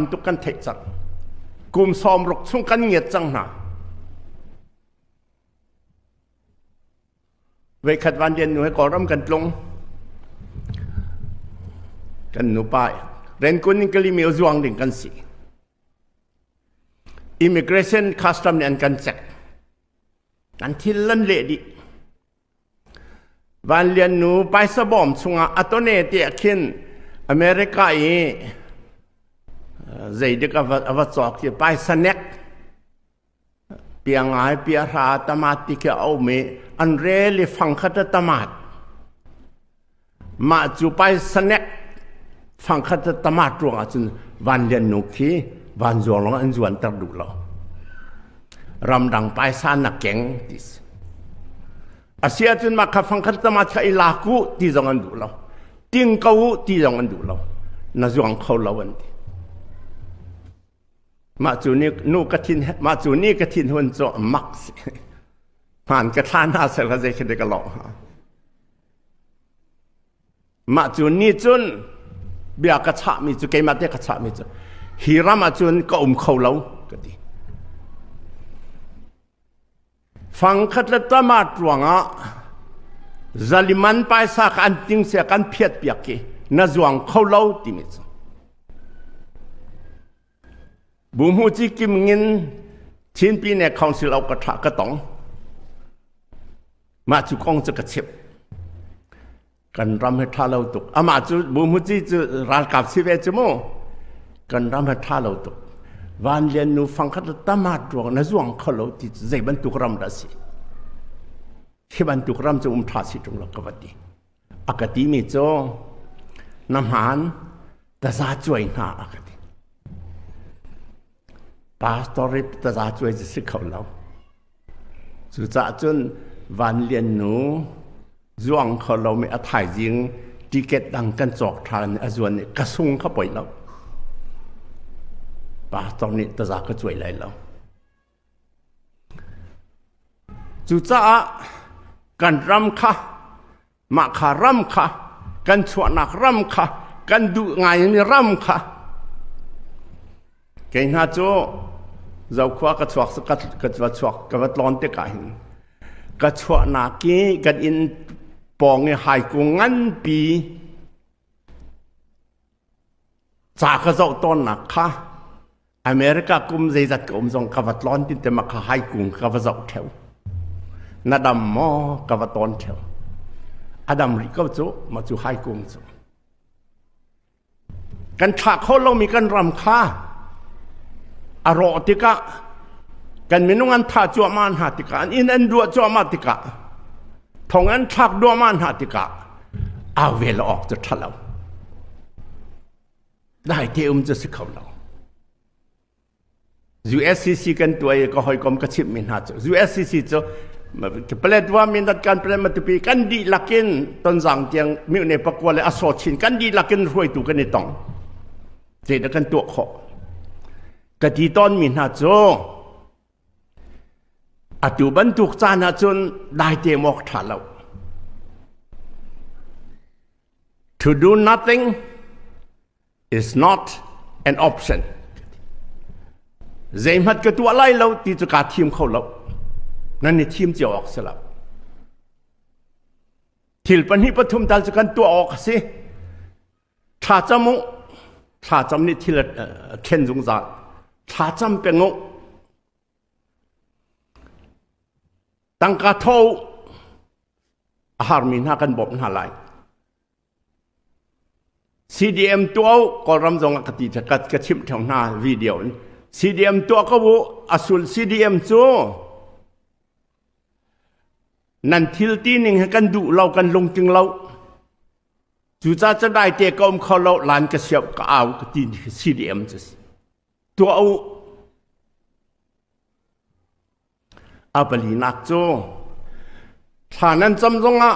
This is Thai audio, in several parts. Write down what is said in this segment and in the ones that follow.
ำตุกันเทจังกุมซ้อมรกช่วงกันเงียดจังหนาเวขัดวันเย็นหนูให้ก่อร่ำกันตรงกันหนูไปเรนกุนนี่ก็ลิมีอจวงดิ่งกันสิimmigration custom เนี่ยกันแจกกันที่ลันเลดิวันเรียนหนูไปสบอมช่วงอัตโนเนติขึ้นอเมริกาเองใจดึกอวสอกที่ไปสแน็คเปียงไงเปียราตมาติเกเอาเมอันเรลิฟังขัดตมาดมาจูไปสแน็คฟังขัดตมาดตรงอาจจะวันเรียนหนูขี้วันจวงลงอันจวนตัดดูเรารำดังไปสานนักแข่งดิสอาเซียจนมาขับฟังขัดตมาดกับอิลากูที่จงอันดูเราติ้งกูที่จงอันดูเราน่าจวงเขาเราวันที่มาจูนี่นูกระทินมาจูนี่กระทินหุ่นโจมักสิผ่านกระทานหน้าเสกเจคิดกันหลอกมาจูนี่จนเบียกระชามีจูเกมาเตกระชามีจูฮีรามาจูนก็เขาเราก็ดีฟังคัดละตมาตรวงอ่ะจัลิมันไปสักอันติงเสียกันเพียดเปียกกี้น่าจวงเขาเราติมิจูบุมูจิกิมเงินชิ้นปีเนี่ยคอนสิลเอากระทะกระตองมาจุกองจะกระเชิบกันรำให้ท่าเราตกอามาจุบุมูจิจะรักกับสิเวจโมกันรำให้ท่าเราตกวันเรียนนูฟังคัดตามาดวงน่าจวงเขาเราที่ใจบรรทุกรำได้สิที่บรรทุกรำจะท่าสิตรงเราก็วัดดีอากาศมีโจน้ำหานแต่ซาจ่วยหน้าอากาศปาสตอริปตาช่วยจะสิเขาเราสุดท้ายจนวันเรียนหนูจ่วงเขาเราไม่อภัยยิงติเกตดังกันจอกทานอาจวนกระซุงเข้าไปเราปาสตอริปตาก็ช่วยไรเราสุดท้ายกันรำค่ะมาขารำค่ะกันชวนนักรำค่ะกันดูไงนี่รำค่ะเก่งฮะโจเราขวากระชวกสกัดกระชวกกระวัดร้อนเตะกันกระชวกนากีกันอินปองเนี่ยหายกูงั้นปีจากกระเจ้าต้นนักค่ะอเมริกากุมใจจัดกุมส่งกระวัดร้อนที่แต่มาหายกูกระวัดเจ้าแถวนาดำมอกระวัดต้นแถวอดัมริกาโจมาจูหายกูโจกันฉากเขาเรามีกันรำค่าอารอติกะกันมีนุ่งอันท่าจัวมันหาติกะอินอันดัวจัวมาติกะทองอันทักดัวมันหาติกะเอาเวลาออกจะทะเลาได้เที่ยวจะสิเขาเรา USCC กันตัวเองก็หอยกรมกระชิบมินหาจ้ะ USCC จ้ะเปลดว่ามินดัดการเปลดมาตุปีกันดีลักินต้นสังเจียงมิวในปะกวาเลอสโซชินกันดีลักินรวยตุกันในตองเจดกันตัวขอกะทิตอนมินหาโจอตุบันทุกจานหาจนได้เตมอกถาเรา To do nothing is not an option เจมัดกะตัวไล่เราที่จะการทีมเขาเรานั่นนี่ทีมจะออกสลับทิลปันหิปทุมตัลจะกันตัวออกสิถ้าจำนี่ทิลเข็นจงจาถ้าจำเป็นงงตั้งกาโทอาหารมีหน้ากันบบหน้าไหล CDM ตัวก็รำจงกติจะกัดกระชิมแถวหน้าวิดีโอ CDM ตัวก็ว่าอสุล CDM จูนั่นทิลตีนึงให้กันดูเรากันลงจึงเราจู่จะได้เตะกอมเขาเราลานกระเสียบก็เอากติ CDM จะตัวเอาไปลีนักโจถ้านั้นจำจงอ่ะ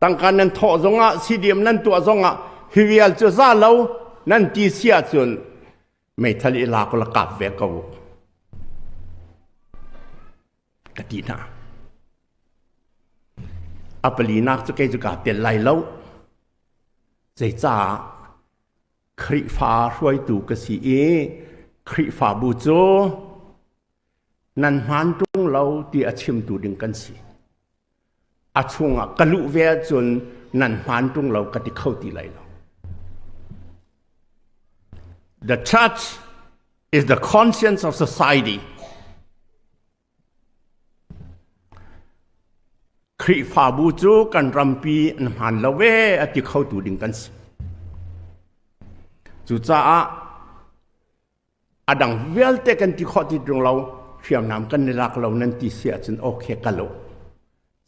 ตั้งการนั้นทอจงอ่ะซีดีเอ็มนั้นตัวจงอ่ะฮิวิลจะซาเรานั่นตีเสียจนไม่ทะเลลากละกับเวกเอากตินะเอาไปลีนักจะเกี่ยวกับเตียนไหลเราใจจ้า คริฟ้าช่วยตูกสีคริฟ้าบูโจนันมันตรงเราที่อาชิมตูดึงกันสิอาช่วงกลุเวจนนันมันตรงเรากติเข้าตีไหลเรา The church is the conscience of society คริฟ้าบูโจกันรำปีนันมันละเวอติเข้าตูดึงกันสิจุจ้าอดังเวลเตกันที่ข้อที่ตรงเราเชื่อมน้ำกันในรักเรานั้นที่เสียจนโอเคกันเรา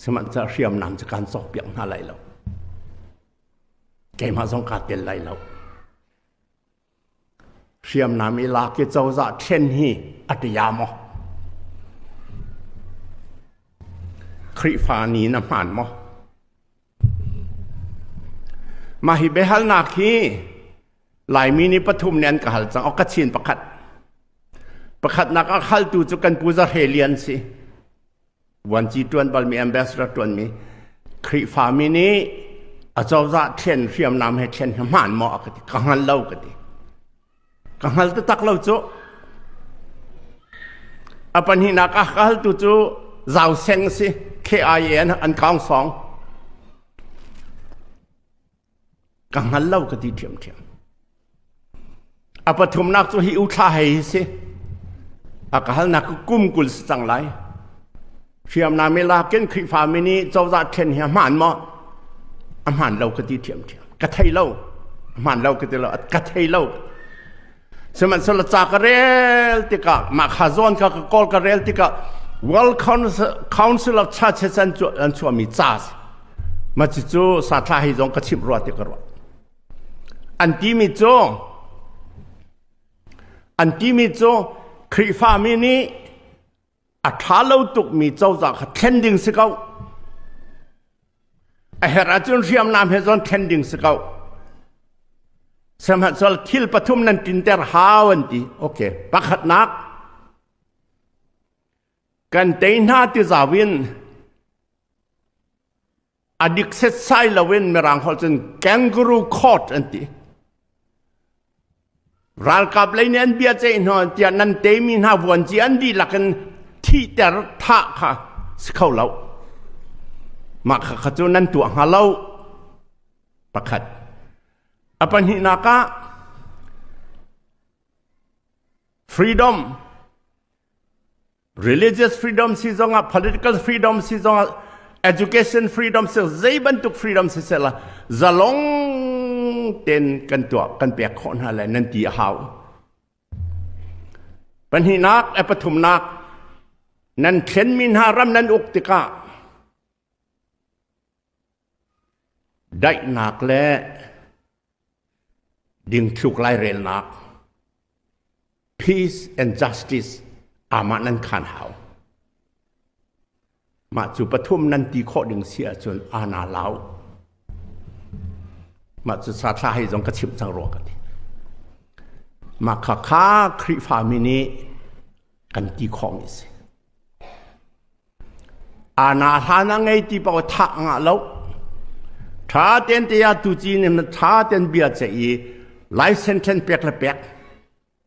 สมันจะเชื่อมน้ำจากการสอบเปียงอะไรเราแกมาสงการเต็นไรเราเชื่อมน้ำอีลาเกเจ้าจะเช่นฮีอัตยามอคริฟานีน้ำมันมอมาฮิเบฮัลนาคีหลายมินิปฐุมเนียนกหัลจังเอากระชินประคัดนักอักฮัลตูจุกันปูซาเฮเลียนสิวันจีตวนบัลมีแอมเบสระตวนมีคริฟามินีอาจจะเช่นเรียมนำให้เช่นมันมอกติกังฮัลเล่ากติกังฮัลตะตักเล่าจุอปันหินักอักฮัลตูจุเจ้าเซงสิKIN อันกองสองกังฮัลเล่ากติเทียมอปฐุมนักจะหิวท่าให้สิอากาศนักกุ้มกุลสังไรเชื่อมนาเมลาเกินคริฟามินีเจ้าจะเช่นเหี่ยมันมออาหารเราก็ตีเทียมกระไทยเราอาหารเราก็ตีเรากระไทยเราสมัยสลัดจากเรลติกะมาขจรกับกอลกเรลติกะ World Council of Churches อันชัวมีจ้ามาจิจูสาธาให้จงกระชิบรอดติกะรอดอันที่มีโจคริฟามินีอัฐาเลวตุกมีเจ้าจากเทนดิ้งสเกาไอเฮราจุนเรียมนามเฮจอนเทนดิ้งสเกาสมัยสลทิลปฐุมนันตินเตอร์ฮาวันตีโอเคปักขัดนักกันเตยนาติจาวินอดิกเซตไซลาวินเมรังฮอลจนแกงกรูคอร์ดอันตีรัลกับเลยเนี่ยเบียเจนหัวเจียนันเตมินหาวันจีอันดีหลักกันที่แต่ท่าค่ะสเข้าเรามาขจุนันตัวหาเราประคัดอปันหินากะ freedom religious freedom สิจงอ่ะ political freedom สิจงอ่ะ education freedom สิใจบันทุก freedom สิเสละจะลงเต้นกันตัวกันเปียกคนอะไรนั่นตีหาวปัญหานักปฐุมนักนั่นเข็นมินหารำนั่นอุกติกะได้นักและดิ่งทุกไล่เรลนัก peace and justice อามานั่นขันหาวมาจุปฐุมนั่นตีข้อดึงเสียจนอาณาลาวมาจุสาธาให้จงกระชิบจังรวกันมาข้าคริฟามินีกันตีของนี่สิอาณาธานังไงที่บอกทักงะแล้วถ้าเต็นที่ยาตุจีเนี่ยมันถ้าเต็นเบียดจะอีไลเซนเทนเปียกละเปียก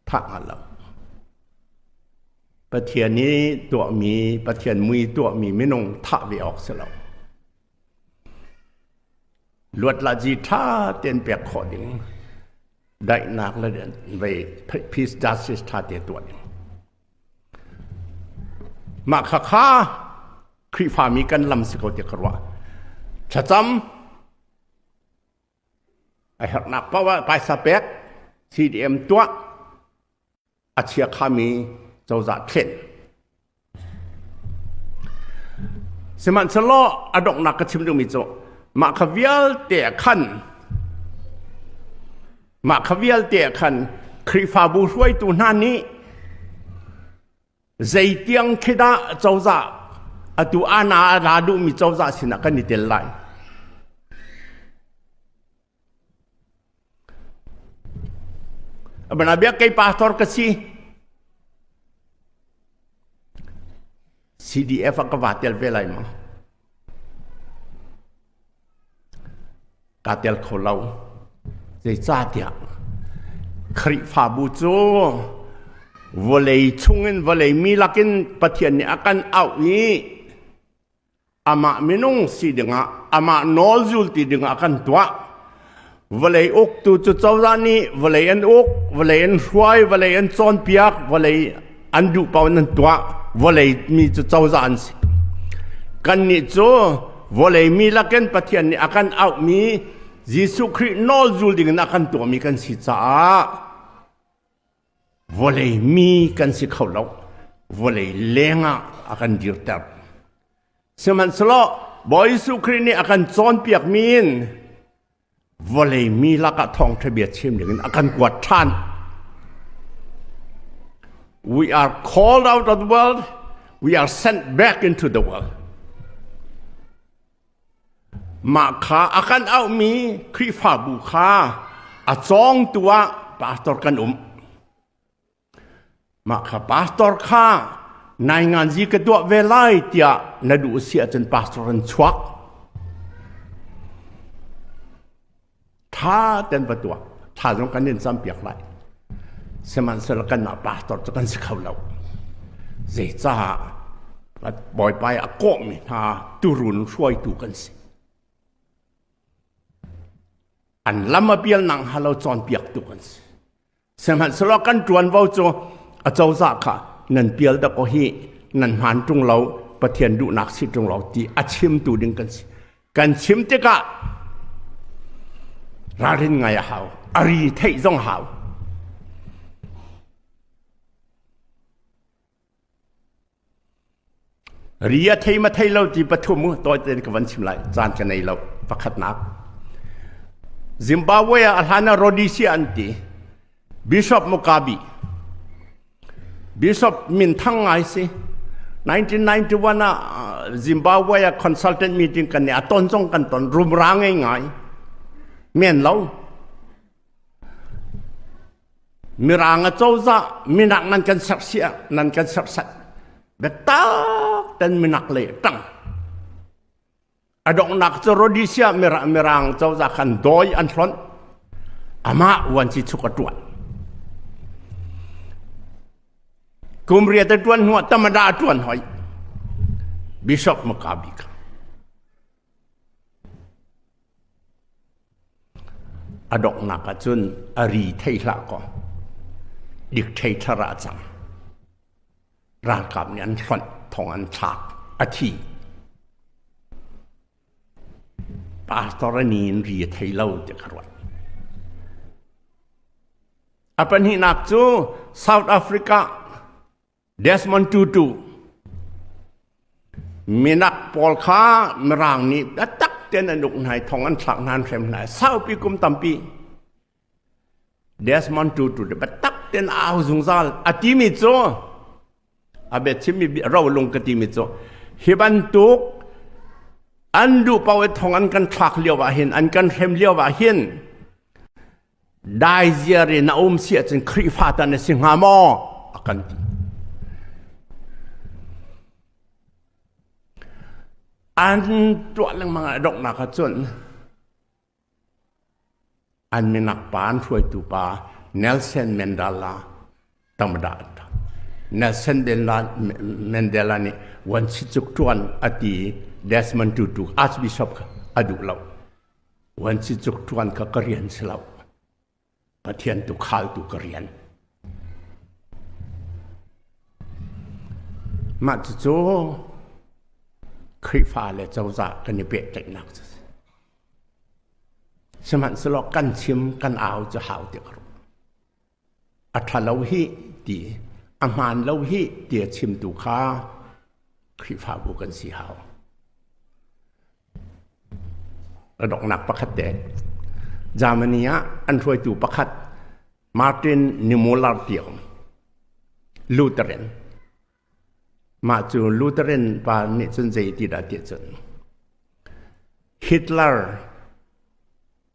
ทักงะแล้วประเทศนี้ตัวมีประเทศมุยตัวมีไม่นงทักไปออกเสียแล้วลวดลาจีท่าเต็นเปียกขอดิ่งได้นักละเดือนไปพีซดัสซิสท่าเตตัวดิ่งมาข้าคริฟามีกันลำสกอตเตกรัวชัดจำไอ้หักนักเพราะว่าไปสเปก CDM ตัวอาเชียขามีเจ้าจัดเข็นสมันสโลอดอกนักกระชิมดูมิโจมาขวิลเตะขันคริฟาบูช่วยตัวนั้นนี้ใจเตียงคิดาเจ้าจ่าตัวอาณาราดูมีเจ้าจ่าสินะกันนิเทลไลบรรดาเบียกไก่ปาสตอร์ก็สิ CDF ก็ว่าเตลเวลัยมั้งกาเตลเขาเราใจจ้าเดีย คริฟาบูจูวเลยชุงวเลยมีลักินปะเทียนนี่อากันเอาอีอามามินุงสีดึงอามาโนจุลตีดึงอากันตัววเลยอกตูจุดเจ้ารานี่วเลยอันอกวเลยอันช่วยวเลยอันจอนเปียกวเลยอันดูปาวันตัววเลยมีจุดเจ้าจานสิกันนี่จูวเลยมีลักินปะเทียนนี่อากันเอามียิสุคริโนจุลดึงอากันตัวมีกันสิจ้าวเลยมีกันสิเขาเราวเลยเลงakan dirtar seman selo boy sukri ni akan zon piak min wole mi laka thong thabiat chim dengan akan kuat than we are called out of the world we are sent back into the world maka akan au mi krifa buka azong tua pastor kan maka pastor kha nai ngan ji ke tua velai tia na du sia chen pastor an chuak tha ten patua tha jong kan nin sam piak lai seman sel kan na pastor to kan sikhau lau ze cha boy pai a ko mi ha turun shoi tu kan si an lama pial nang halo chon piak tu kan si seman sel kan tuan vau cho a châu dạ cả nên biểu đã có hi nên hoàn trung lâu và thiền đủ nạc sĩ trung lâu thì a chim tu đinh cần chim thế cả ra đến ngày hảo ari thấy dòng hảo ria thấy mà thấy lâu thì bắt thua tôi tên cái vấn chim lại gian cái này lâu và khát nát Zimbabwe alhana Rhodesia anti Bishop Mugabe Bishop min thang ngai si 1991 na Zimbabwe consultant meeting kan ne aton jong kan ton rum rang ngai men lo miranga chouza minak nan kan saksia nan kan saksat beta ten minak le tang adong nak Rhodesia mirang chouza kan doi an thron ama wan chi chukatwan kum ria te tuan huat tamada tuan hoi Bishop Mugabe ka adok naka chun ari theila ko dictator ra chang ran kam ni an thon thong an thak athi pastor ni ri theilo te kharwa apan hi nak chu South Africa Desmond Tutu minak polka merang ni tak ten anuk nai thong an thak nan sem nai sau pi kum tampi Desmond Tutu de tak ten au zungzal atimi cho abe chimi raw lung katimi cho hiban tuk andu pawe thong an kan thak liawa hin an kan sem liawa hin dai ziare na sia chen khri fata ne singhamo akan anตัวเรื่องมังดอกนักจนอันมีนักปานช่วยตุปาเนลสันแมนเดลาธรรมดาเนลสันแมนเดลานี่วันชิจุกทวนอดีเดสมันตุตุอาร์ชบิชอปอดุเราวันชิจุกทวนก็เรียนสลับปะเทียนตุขาลตุกเรียนมาจู่คริฟาเลเจ้าจ่ากันนี่เปะใจนักสมันสลอกกันชิมกันเอาจะหาวเดียกรู้อัฐเลวฮีดีอาหารเลวฮีเดียชิมตุข้าคริฟาบุกันสีหาวระดอกหนักประคัดเดจามันนี้อันช่วยตูประคัดมาร์ตินนิโมลาร์เตียมลูเทเรนมาจูลูเทเรนปาเนจนใจติดาเดียจนฮิตเลอร์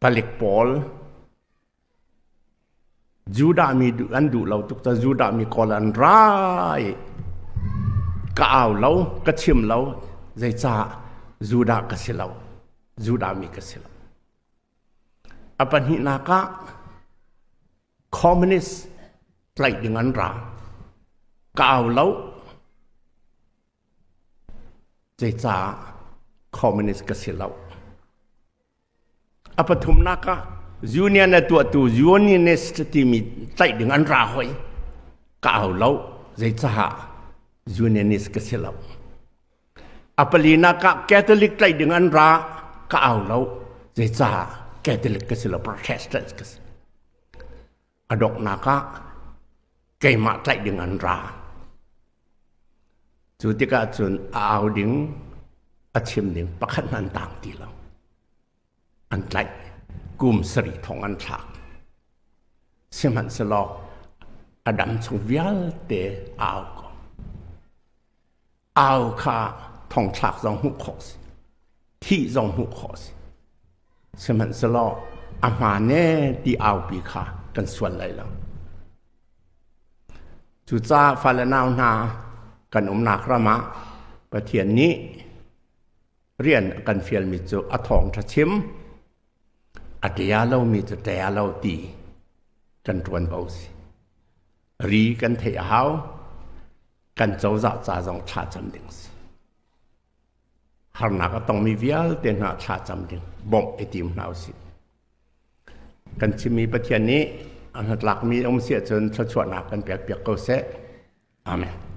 ปาเล็กปอลจูดามีอันดูเราตุกตาจูดามีกอลันร้ายก็เอาเราก็ชิมเราใจจ่าจูดาก็เสียเราจูดามีก็เสียเราอปันหินากะ komunis tlai dengan ra kau lauใจจ่าคอมมิวนิสต์ก็เสียแล้วอปทุมนักยูเนียนตัวยูเนียนิสต์ที่มีใจดึงอันราหอยก็เอาแล้วใจจ่ายูเนียนิสต์ก็เสียแล้วอปลีนักแคทอลิกใจดึงอันราก็เอาแล้วใจจ่าแคทอลิกก็เสียแล้วโปรเตสแตนต์ก็เสียอดอกนักเกยมาใจดึงอันราจุดที่ก็จนเอาดึงอาชิมดึงประคันนันต่างตีเราอันไรกุมสรีทองอันฉากเสมันสลออดัมชงวิลเตเอาก็เอาข้าทองฉากจงหุกขอสที่จงหุกขอสเสมันสลออามาเน่ที่เอาปีข้ากันส่วนไรแล้วจุดจ้าฟาเลนาวนากันนักระมะประเทศนี้เรียนกันเฟียลมิจูอทองทัชิมอัตยาเรามีจุดแต่เราตีกันตวนเบาสิรีกันเทียหากันเจ้าจ่าจงชาจำดึงสิหากนักต้องมีวิลเตียนหาชาจำดึงบ่มไอติมนาวสิกันชิมีประเทศนี้อันหลักมีองค์เสียจนชดชวนักกันเปียกเปียกเกาเสอาเมน